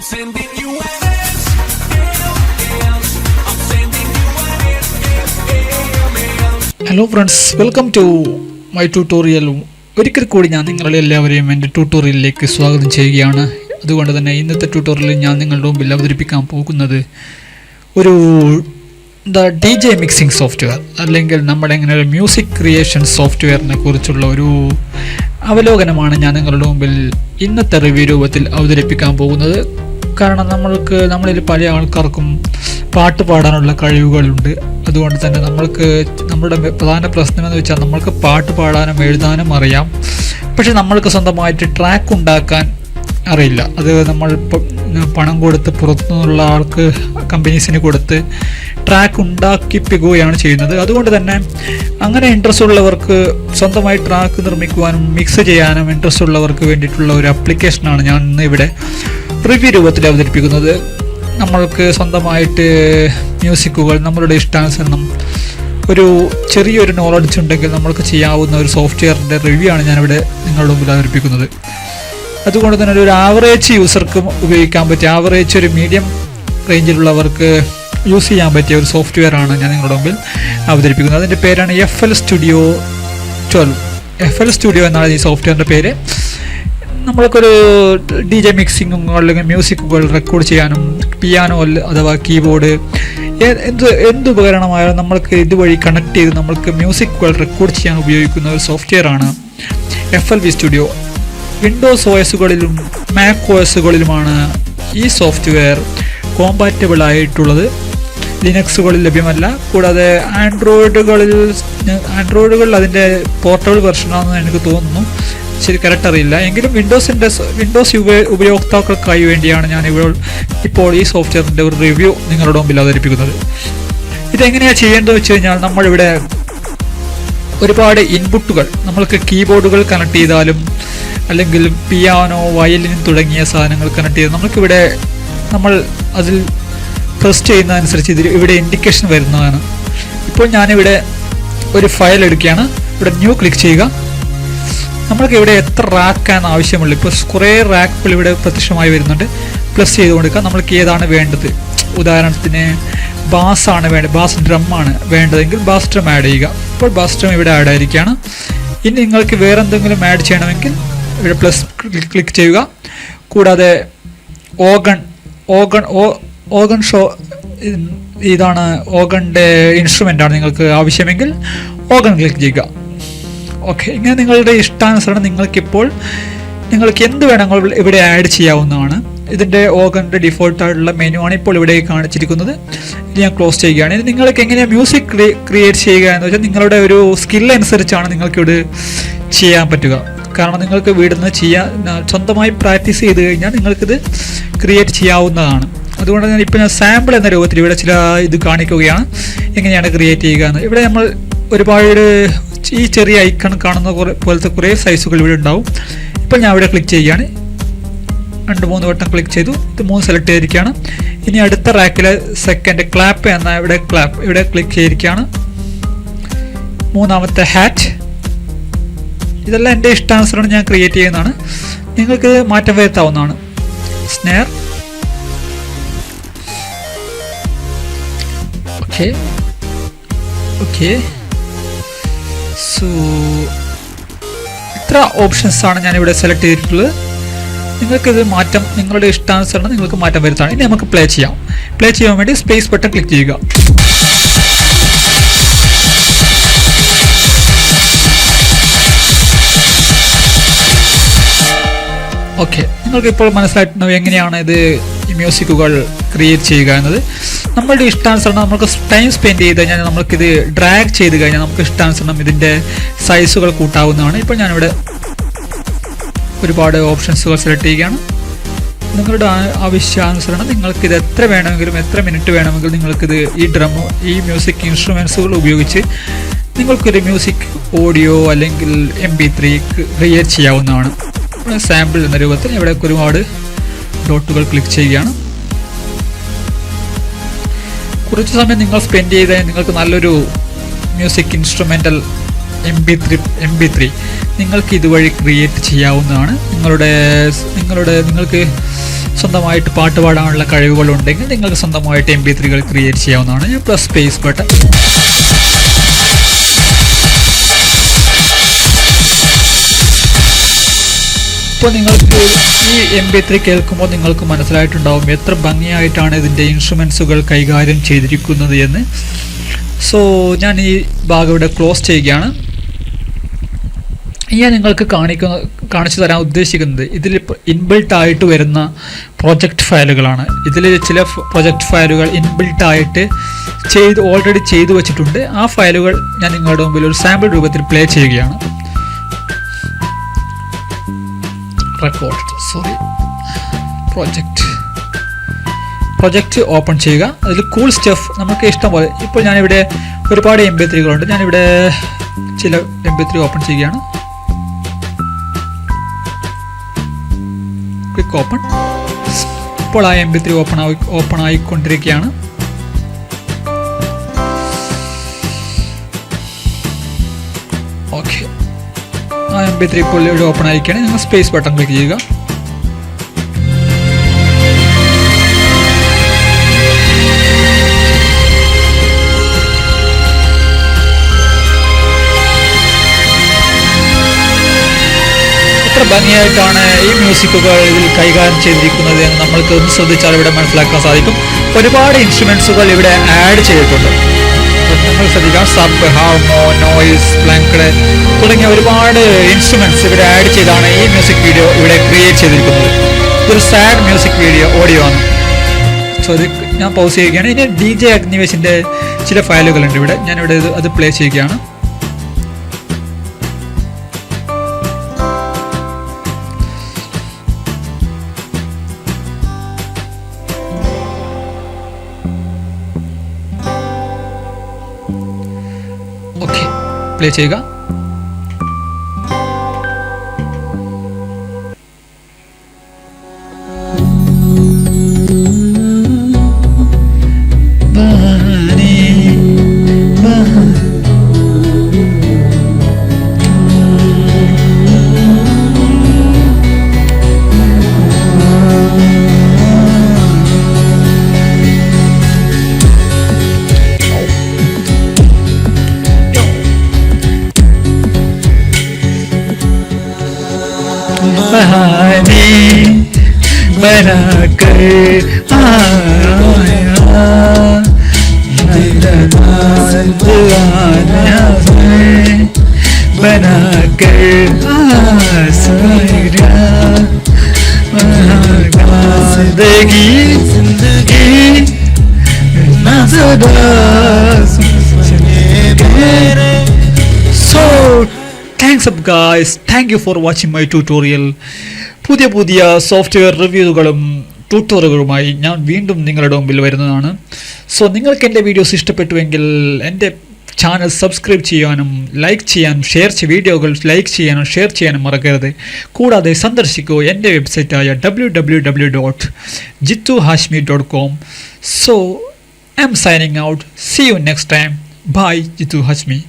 sending you an S. I'm sending you an S. Hello friends, welcome to my tutorial. ഒരിക്കൽ കൂടി ഞാൻ നിങ്ങളെ എല്ലാവരെയും എൻ്റെ ട്യൂട്ടോറിയലിലേക്ക് സ്വാഗതം ചെയ്യുകയാണ്. അതുകൊണ്ട് തന്നെ ഇന്നത്തെ ട്യൂട്ടോറിയലിൽ ഞാൻ നിങ്ങളുടെ മുമ്പിൽ അവതരിപ്പിക്കാൻ പോകുന്നത് ഒരു DJ മിക്സിംഗ് സോഫ്റ്റ്വെയർ അല്ലെങ്കിൽ നമ്മുടെ എങ്ങനെ ഒരു മ്യൂസിക് ക്രിയേഷൻ സോഫ്റ്റ്വെയറിനെ കുറിച്ചുള്ള ഒരു അവലോകനമാണ് ഞാൻ നിങ്ങളുടെ മുമ്പിൽ ഇന്നത്തെ റിവ്യൂ രൂപത്തിൽ അവതരിപ്പിക്കാൻ പോകുന്നത്. കാരണം നമ്മളിൽ പല ആൾക്കാർക്കും പാട്ട് പാടാനുള്ള കഴിവുകളുണ്ട്. അതുകൊണ്ട് തന്നെ നമ്മുടെ പ്രധാന പ്രശ്നമെന്ന് വെച്ചാൽ നമ്മൾക്ക് പാട്ട് പാടാനും എഴുതാനും അറിയാം, പക്ഷെ നമ്മൾക്ക് സ്വന്തമായിട്ട് ട്രാക്ക് ഉണ്ടാക്കാൻ അറിയില്ല. അത് നമ്മൾ പണം കൊടുത്ത് പുറത്തുനിന്നുള്ള ആൾക്ക് കമ്പനീസിന് കൊടുത്ത് ട്രാക്ക് ഉണ്ടാക്കിപ്പിക്കുകയാണ് ചെയ്യുന്നത്. അതുകൊണ്ട് തന്നെ അങ്ങനെ ഇൻട്രസ്റ്റ് ഉള്ളവർക്ക് സ്വന്തമായി ട്രാക്ക് നിർമ്മിക്കുവാനും മിക്സ് ചെയ്യാനും ഇൻട്രസ്റ്റ് ഉള്ളവർക്ക് വേണ്ടിയിട്ടുള്ള ഒരു ആപ്ലിക്കേഷനാണ് ഞാൻ ഇന്ന് ഇവിടെ റിവ്യൂ രൂപത്തിൽ അവതരിപ്പിക്കുന്നത്. നമ്മൾക്ക് സ്വന്തമായിട്ട് മ്യൂസിക്കുകൾ നമ്മളുടെ ഇഷ്ടാനുസരണം ഒരു ചെറിയൊരു നോളജ് ഉണ്ടെങ്കിൽ നമ്മൾക്ക് ചെയ്യാവുന്ന ഒരു സോഫ്റ്റ്വെയറിൻ്റെ റിവ്യൂ ആണ് ഞാനിവിടെ നിങ്ങളുടെ മുമ്പിൽ അവതരിപ്പിക്കുന്നത്. അതുകൊണ്ട് തന്നെ ഒരു ആവറേജ് യൂസർക്കും ഉപയോഗിക്കാൻ പറ്റിയ, ആവറേജ് ഒരു മീഡിയം റേഞ്ചിലുള്ളവർക്ക് യൂസ് ചെയ്യാൻ പറ്റിയ ഒരു സോഫ്റ്റ്വെയർ ആണ് ഞാൻ നിങ്ങളുടെ മുമ്പിൽ അവതരിപ്പിക്കുന്നത്. അതിൻ്റെ പേരാണ് FL Studio 12. FL Studio എന്നാണ് ഈ സോഫ്റ്റ്വെയറിൻ്റെ പേര്. നമ്മൾക്കൊരു DJ മിക്സിങ്ങും അല്ലെങ്കിൽ മ്യൂസിക്കുകൾ റെക്കോർഡ് ചെയ്യാനും പിയാനോ അഥവാ കീബോർഡ് എന്ത് ഉപകരണമായാലും നമ്മൾക്ക് ഇതുവഴി കണക്ട് ചെയ്ത് നമ്മൾക്ക് മ്യൂസിക്കുകൾ റെക്കോർഡ് ചെയ്യാൻ ഉപയോഗിക്കുന്ന ഒരു സോഫ്റ്റ്വെയർ ആണ് FL Studio. വിൻഡോസ് OSകളിലും മാക് OSകളിലുമാണ് ഈ സോഫ്റ്റ്വെയർ കോമ്പാറ്റബിൾ ആയിട്ടുള്ളത്. ലിനക്സുകളിൽ ലഭ്യമല്ല. കൂടാതെ ആൻഡ്രോയിഡുകളിൽ അതിൻ്റെ പോർട്ടബിൾ വെർഷനാണെന്ന് എനിക്ക് തോന്നുന്നു, ശരി കറക്റ്റ് അറിയില്ല. എങ്കിലും വിൻഡോസ് ഉപയോക്താക്കൾക്കായി വേണ്ടിയാണ് ഞാൻ ഇപ്പോൾ ഈ സോഫ്റ്റ്വെയറിൻ്റെ ഒരു റിവ്യൂ നിങ്ങളുടെ മുമ്പിൽ അവതരിപ്പിക്കുന്നത്. ഇതെങ്ങനെയാണ് ചെയ്യേണ്ടതെന്ന് വെച്ച് കഴിഞ്ഞാൽ, നമ്മളിവിടെ ഒരുപാട് ഇൻപുട്ടുകൾ നമ്മൾക്ക് കീബോർഡുകൾ കണക്ട് ചെയ്താലും അല്ലെങ്കിൽ പിയാനോ വയലിൻ തുടങ്ങിയ സാധനങ്ങൾ കണക്ട് ചെയ്ത് നമുക്കിവിടെ നമ്മൾ അതിൽ പ്രസ് ചെയ്യുന്നതനുസരിച്ച് ഇവിടെ ഇൻഡിക്കേഷൻ വരുന്നതാണ്. ഇപ്പോൾ ഞാനിവിടെ ഒരു ഫയൽ എടുക്കുകയാണ്. ഇവിടെ ന്യൂ ക്ലിക്ക് ചെയ്യുക. നമ്മൾക്ക് ഇവിടെ എത്ര റാക്കാണ് ആവശ്യമുള്ളൂ. ഇപ്പോൾ കുറേ റാക്കുകൾ ഇവിടെ പ്രത്യക്ഷമായി വരുന്നുണ്ട്. പ്ലസ് ചെയ്ത് കൊടുക്കുക. നമ്മൾക്ക് ഏതാണ് വേണ്ടത്. ഉദാഹരണത്തിന് ബാസാണ് വേണ്ടത്, ബാസ് ഡ്രമ്മാണ് വേണ്ടതെങ്കിൽ ബാസ് ഡ്രം ആഡ് ചെയ്യുക. ഇപ്പോൾ ബാസ് ഡ്രം ഇവിടെ ആഡ് ആയിരിക്കുകയാണ്. ഇനി നിങ്ങൾക്ക് വേറെ എന്തെങ്കിലും ആഡ് ചെയ്യണമെങ്കിൽ ഇവിടെ പ്ലസ് ക്ലിക്ക് ചെയ്യുക. കൂടാതെ ഓഗൺ ഷോ ഇതാണ് ഓഗണിൻ്റെ ഇൻസ്ട്രുമെൻ്റാണ് നിങ്ങൾക്ക് ആവശ്യമെങ്കിൽ ഓഗൺ ക്ലിക്ക് ചെയ്യുക. ഓക്കെ, ഇങ്ങനെ നിങ്ങളുടെ ഇഷ്ടാനുസരണം നിങ്ങൾക്ക് എന്ത് വേണമെങ്കിലും ഇവിടെ ആഡ് ചെയ്യാവുന്നതാണ്. ഇതിൻ്റെ ഓഗണിൻ്റെ ഡിഫോൾട്ടായിട്ടുള്ള മെനു ആണ് ഇപ്പോൾ ഇവിടെ കാണിച്ചിരിക്കുന്നത്. ഇത് ഞാൻ ക്ലോസ് ചെയ്യുകയാണ്. ഇത് നിങ്ങൾക്ക് എങ്ങനെയാണ് മ്യൂസിക് ക്രിയേറ്റ് ചെയ്യുക എന്ന് വെച്ചാൽ നിങ്ങളുടെ ഒരു സ്കിൽ അനുസരിച്ചാണ് നിങ്ങൾക്കിവിടെ ചെയ്യാൻ പറ്റുക. കാരണം നിങ്ങൾക്ക് വീടിന്ന് സ്വന്തമായി പ്രാക്ടീസ് ചെയ്ത് കഴിഞ്ഞാൽ നിങ്ങൾക്കിത് ക്രിയേറ്റ് ചെയ്യാവുന്നതാണ്. അതുകൊണ്ട് ഞാൻ സാമ്പിൾ എന്ന രൂപത്തിൽ ഇവിടെ ചില ഇത് കാണിക്കുകയാണ് എങ്ങനെയാണ് ക്രിയേറ്റ് ചെയ്യുക എന്ന്. ഇവിടെ നമ്മൾ ഒരുപാട് ഈ ചെറിയ ഐക്കൺ കാണുന്ന പോലത്തെ കുറേ സൈസുകൾ ഇവിടെ ഉണ്ടാവും. ഇപ്പോൾ ഞാൻ ഇവിടെ ക്ലിക്ക് ചെയ്യുകയാണ്. 2-3 വട്ടം ക്ലിക്ക് ചെയ്തു. ഇത് 3 സെലക്ട് ചെയ്തിരിക്കുകയാണ്. ഇനി അടുത്ത റാക്കിലെ സെക്കൻഡ് ക്ലാപ്പ് എന്ന ഇവിടെ ക്ലിക്ക് ചെയ്തിരിക്കുകയാണ്. 3ാമത്തെ ഹാറ്റ്. ഇതെല്ലാം എൻ്റെ ഇഷ്ടാനുസരണം ഞാൻ ക്രിയേറ്റ് ചെയ്യുന്നതാണ്. നിങ്ങൾക്ക് മാറ്റം വരുത്താവുന്നതാണ്. സ്നെയർ. ഓക്കെ സോ ഇത്ര ഓപ്ഷൻസാണ് ഞാനിവിടെ സെലക്ട് ചെയ്തിട്ടുള്ളത്. നിങ്ങൾക്കിത് നിങ്ങളുടെ ഇഷ്ടാനുസരണം നിങ്ങൾക്ക് മാറ്റം വരുത്താണ്. ഇനി നമുക്ക് പ്ലേ ചെയ്യാം. പ്ലേ ചെയ്യാൻ വേണ്ടി സ്പേസ് ബട്ടൺ ക്ലിക്ക് ചെയ്യുക. ഓക്കെ, നിങ്ങൾക്ക് ഇപ്പോൾ മനസ്സിലായിട്ടുണ്ടാവും എങ്ങനെയാണ് ഇത് ഈ മ്യൂസിക്കുകൾ ക്രിയേറ്റ് ചെയ്യുക എന്നത്. നമ്മളുടെ ഇഷ്ടാനുസരണം നമുക്ക് ടൈം സ്പെൻഡ് ചെയ്ത് കഴിഞ്ഞാൽ നമുക്കിത് ഡ്രാഗ് ചെയ്ത് കഴിഞ്ഞാൽ നമുക്ക് ഇഷ്ടാനുസരണം ഇതിൻ്റെ സൈസുകൾ കൂട്ടാവുന്നതാണ്. ഇപ്പോൾ ഞാനിവിടെ ഒരുപാട് ഓപ്ഷൻസുകൾ സെലക്ട് ചെയ്യുകയാണ്. നിങ്ങളുടെ ആവശ്യാനുസരണം നിങ്ങൾക്കിത് എത്ര മിനിറ്റ് വേണമെങ്കിലും നിങ്ങൾക്കിത് ഈ മ്യൂസിക് ഇൻസ്ട്രുമെൻസുകൾ ഉപയോഗിച്ച് നിങ്ങൾക്കൊരു മ്യൂസിക് ഓഡിയോ അല്ലെങ്കിൽ MP3 ക്രിയേറ്റ് ചെയ്യാവുന്നതാണ്. സാമ്പിൾ എന്ന രൂപത്തിൽ ഇവിടെ ഒരുപാട് ഡോട്ടുകൾ ക്ലിക്ക് ചെയ്യുകയാണ്. കുറച്ച് സമയം നിങ്ങൾ സ്പെൻഡ് ചെയ്താൽ നിങ്ങൾക്ക് നല്ലൊരു മ്യൂസിക് ഇൻസ്ട്രുമെൻ്റൽ MP3 നിങ്ങൾക്ക് ഇതുവഴി ക്രിയേറ്റ് ചെയ്യാവുന്നതാണ്. നിങ്ങൾക്ക് സ്വന്തമായിട്ട് പാട്ട് പാടാനുള്ള കഴിവുകളുണ്ടെങ്കിൽ നിങ്ങൾക്ക് സ്വന്തമായിട്ട് MP3കൾ ക്രിയേറ്റ് ചെയ്യാവുന്നതാണ്. ഞാൻ പ്ലസ് സ്പേസ് ബട്ടൺ. ഇപ്പോൾ നിങ്ങൾക്ക് ഈ MP3 കേൾക്കുമ്പോൾ നിങ്ങൾക്ക് മനസ്സിലായിട്ടുണ്ടാവും എത്ര ഭംഗിയായിട്ടാണ് ഇതിൻ്റെ ഇൻസ്ട്രുമെൻസുകൾ കൈകാര്യം ചെയ്തിരിക്കുന്നത് എന്ന്. സോ ഞാൻ ഈ ഭാഗം ഇവിടെ ക്ലോസ് ചെയ്യുകയാണ്. ഞാൻ നിങ്ങൾക്ക് കാണിച്ചു തരാൻ ഉദ്ദേശിക്കുന്നത് ഇതിൽ ഇൻബിൽട്ട് വരുന്ന പ്രൊജക്റ്റ് ഫയലുകളാണ്. ഇതിൽ ചില പ്രൊജക്റ്റ് ഫയലുകൾ ഇൻബിൽട്ടായിട്ട് ഓൾറെഡി ചെയ്തു വെച്ചിട്ടുണ്ട്. ആ ഫയലുകൾ ഞാൻ നിങ്ങളുടെ മുമ്പിൽ ഒരു സാമ്പിൾ രൂപത്തിൽ പ്ലേ ചെയ്യുകയാണ്. പ്രൊജക്റ്റ് ഓപ്പൺ ചെയ്യുക. അതിൽ കൂൾ സ്റ്റഫ് നമുക്ക് ഇഷ്ടം പോലെ. ഇപ്പോൾ ഞാനിവിടെ ഒരുപാട് MP3കളുണ്ട്. ഞാനിവിടെ ചില MP3 ഓപ്പൺ ചെയ്യുകയാണ്. Click open. ഇപ്പോൾ ആ MP3 ഓപ്പൺ ആയിക്കൊണ്ടിരിക്കുകയാണ്. ഓക്കെ, ആ MP3 ഇപ്പോൾ ഇവിടെ ഓപ്പൺ ആയിരിക്കുകയാണ്. നിങ്ങൾ സ്പേസ് ബട്ടൺ ക്ലിക്ക് ചെയ്യുക. എത്ര ഭംഗിയായിട്ടാണ് ഈ മ്യൂസിക്കുകൾ ഇതിൽ കൈകാര്യം ചെയ്തിരിക്കുന്നത് എന്ന് നമ്മൾക്ക് ഒന്ന് ശ്രദ്ധിച്ചാൽ ഇവിടെ മനസ്സിലാക്കാൻ സാധിക്കും. ഒരുപാട് ഇൻസ്ട്രുമെൻസുകൾ ഇവിടെ ആഡ് ചെയ്തിട്ടുണ്ട്. നമ്മൾ ശ്രദ്ധിക്കാം, സബ്, ഹാർമോ, നോയിസ്, പ്ലങ്കഡ് തുടങ്ങിയ ഒരുപാട് ഇൻസ്ട്രുമെൻറ്റ്സ് ഇവിടെ ആഡ് ചെയ്താണ് ഈ മ്യൂസിക് വീഡിയോ ഇവിടെ ക്രിയേറ്റ് ചെയ്തിരിക്കുന്നത്. ഇതൊരു സാഡ് മ്യൂസിക് ഓഡിയോ ആണ്. സോ ഇത് ഞാൻ പൗസ് ചെയ്യുകയാണ്. ഇനി DJ അഗ്നിവേശിൻ്റെ ചില ഫയലുകളുണ്ട് ഇവിടെ. ഞാനിവിടെ അത് പ്ലേ ചെയ്യുകയാണ്. ഓക്കെ, പ്ലേ ചെയ്യുക. बहाने बनाकर आया बनाकर जिंदगी So thanks up guys, thank you for watching my tutorial. പുതിയ സോഫ്റ്റ്വെയർ റിവ്യൂകളും ട്യൂട്ടോറിയലുകളുമായി ഞാൻ വീണ്ടും നിങ്ങളുടെ മുമ്പിൽ വരുന്നതാണ്. സോ നിങ്ങൾക്ക് എൻ്റെ വീഡിയോസ് ഇഷ്ടപ്പെട്ടുവെങ്കിൽ എൻ്റെ ചാനൽ സബ്സ്ക്രൈബ് ചെയ്യാനും വീഡിയോകൾ ലൈക്ക് ചെയ്യാനും ഷെയർ ചെയ്യാനും മറക്കരുത്. കൂടാതെ സന്ദർശിക്കൂ എൻ്റെ വെബ്സൈറ്റായ www.jittuhashmi.com. So I'm signing out. See you next time. Bye, Jittu Hashmi.